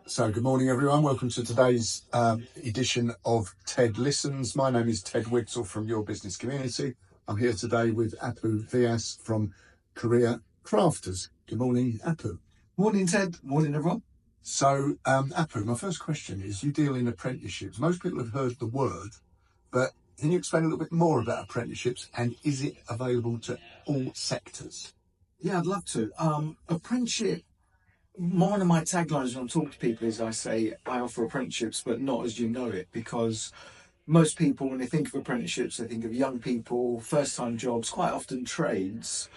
So good morning everyone, welcome to today's edition of TED Listens. My name is Ted Witzel from Your Business Community. I'm here today with Vyas from Career Crafters. Good morning, Apu. Morning, Ted. Morning, everyone. So, Apu, my first question is, you deal in apprenticeships. Most people have heard the word, but can you explain a little bit more about apprenticeships, and is it available to all sectors? Yeah, I'd love to. Apprenticeship, one of my taglines when I'm talking to people is I say I offer apprenticeships, but not as you know it, because most people, when they think of apprenticeships, they think of young people, first-time jobs, quite often trades,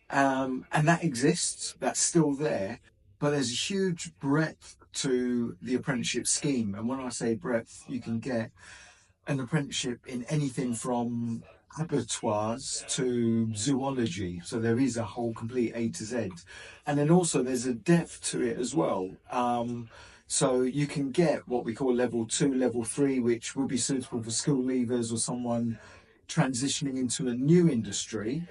and that exists, that's still there, but there's a huge breadth to the apprenticeship scheme. And when I say breadth, you can get an apprenticeship in anything from abattoirs to zoology, so there is a whole complete A to Z, and then also there's a depth to it as well. So you can get what we call level 2, level 3, which will be suitable for school leavers or someone transitioning into a new industry.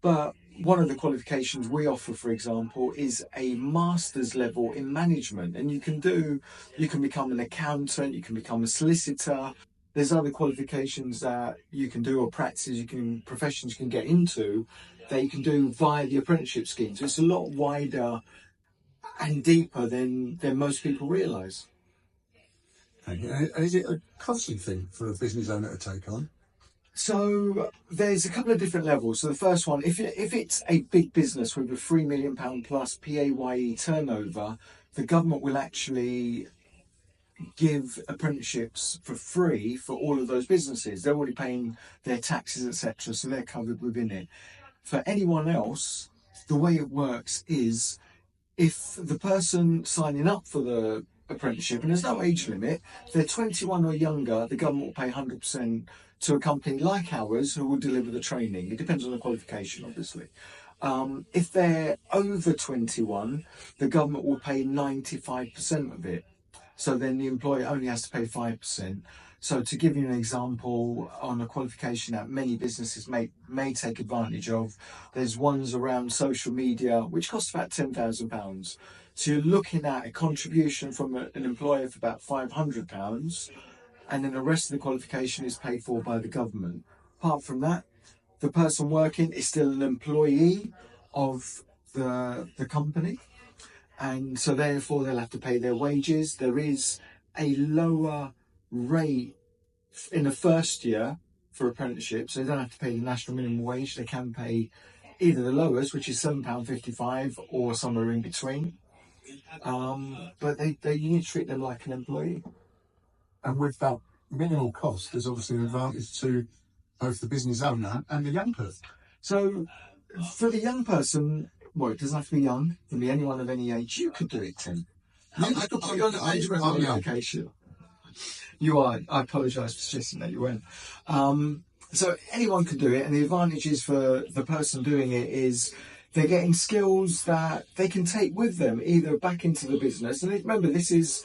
But one of the qualifications we offer, for example, is a master's level in management, and you can become an accountant, you can become a solicitor. There's other qualifications that you can do, or practices professions you can get into that you can do via the apprenticeship scheme. So it's a lot wider and deeper than most people realise. And is it a costly thing for a business owner to take on? So there's a couple of different levels. So the first one, if it's a big business with a £3 million plus PAYE turnover, the government will actually give apprenticeships for free for all of those businesses. They're already paying their taxes, etc., so they're covered within it. For anyone else, the way it works is if the person signing up for the apprenticeship, and there's no age limit, if they're 21 or younger, the government will pay 100% to a company like ours who will deliver the training. It depends on the qualification, obviously. If they're over 21, the government will pay 95% of it. So then the employer only has to pay 5%. So to give you an example on a qualification that many businesses may take advantage of, there's ones around social media which cost about £10,000. So you're looking at a contribution from an employer for about £500, and then the rest of the qualification is paid for by the government. Apart from that, the person working is still an employee of the company, and so therefore they'll have to pay their wages. There is a lower rate in the first year for apprenticeships, so they don't have to pay the national minimum wage. They can pay either the lowest, which is £7.55, or somewhere in between. But you need to treat them like an employee. And with that minimal cost, there's obviously an advantage to both the business owner and the young person. So for the young person, well, it doesn't have to be young. It can be anyone of any age. You could do it, Tim. I could put you on the age qualification. You are. I apologise for suggesting that you weren't. So anyone can do it, and the advantages for the person doing it is they're getting skills that they can take with them either back into the business. And remember, this is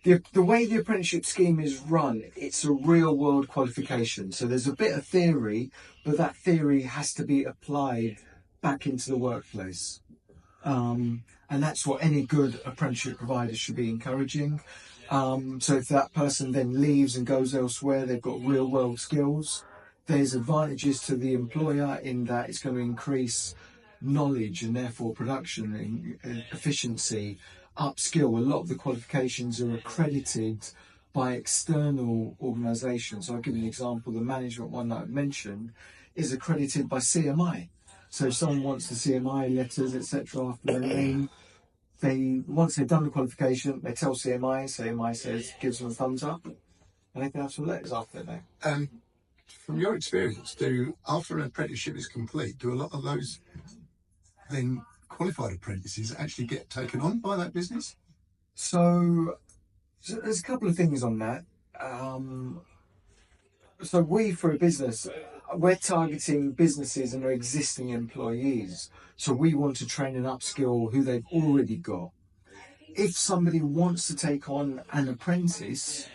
the way the apprenticeship scheme is run. It's a real world qualification. So there's a bit of theory, but that theory has to be applied back into the workplace. And that's what any good apprenticeship provider should be encouraging. So if that person then leaves and goes elsewhere, they've got real world skills. There's advantages to the employer in that it's going to increase knowledge and therefore production and efficiency, upskill. A lot of the qualifications are accredited by external organisations. So I'll give you an example. The management one that I've mentioned is accredited by CMI. So if someone wants the CMI letters, etc., after their name, once they've done the qualification, they tell CMI. CMI gives them a thumbs up, and they can have some letters after their name. From your experience, after an apprenticeship is complete, do a lot of those then qualified apprentices actually get taken on by that business? So there's a couple of things on that. So we, for a business, we're targeting businesses and their existing employees. So we want to train and upskill who they've already got. If somebody wants to take on an apprentice,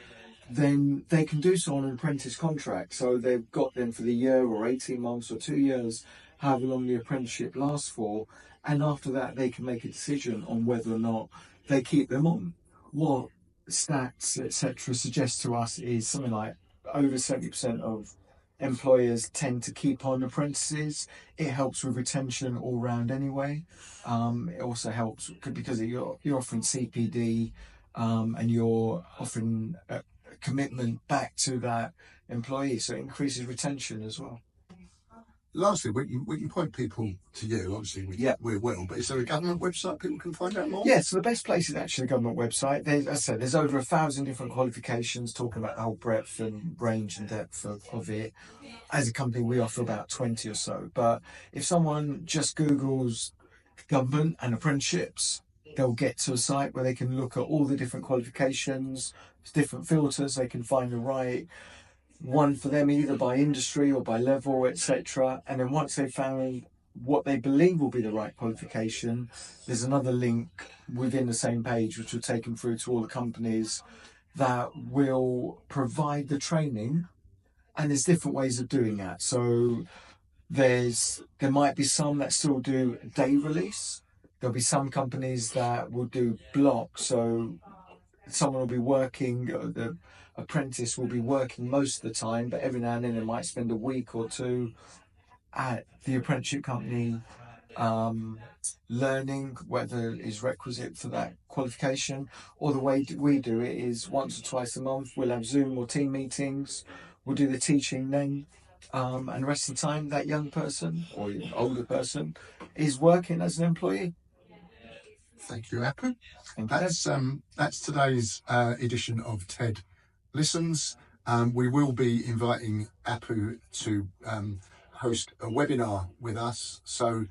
then they can do so on an apprentice contract. So they've got them for the year or 18 months or 2 years, however long the apprenticeship lasts for. And after that, they can make a decision on whether or not they keep them on. what stats, etc., suggest to us is something like over 70% of employers tend to keep on apprentices. It helps with retention all round anyway. It also helps because you're offering CPD, and you're offering a commitment back to that employee, so it increases retention as well. Lastly, we can point people to you. Obviously, we will. But is there a government website people can find out more? Yeah, so the best place is actually the government website. As I said, there's over 1,000 different qualifications talking about the whole breadth and range and depth of it. As a company, we offer about 20 or so. But if someone just Googles government and apprenticeships, they'll get to a site where they can look at all the different qualifications, different filters. They can find the right one for them, either by industry or by level, etc. And then once they've found what they believe will be the right qualification, there's another link within the same page which will take them through to all the companies that will provide the training. And there's different ways of doing that. So there might be some that still do day release. There'll be some companies that will do block. So someone will be working, the apprentice will be working most of the time, but every now and then they might spend a week or two at the apprenticeship company, learning whether is requisite for that qualification. Or the way we do it is once or twice a month we'll have Zoom or team meetings, we'll do the teaching then, and the rest of the time that young person or older person is working as an employee. Thank you, Apu. Thank you. That's today's edition of TED Listens. We will be inviting Apu to host a webinar with us. So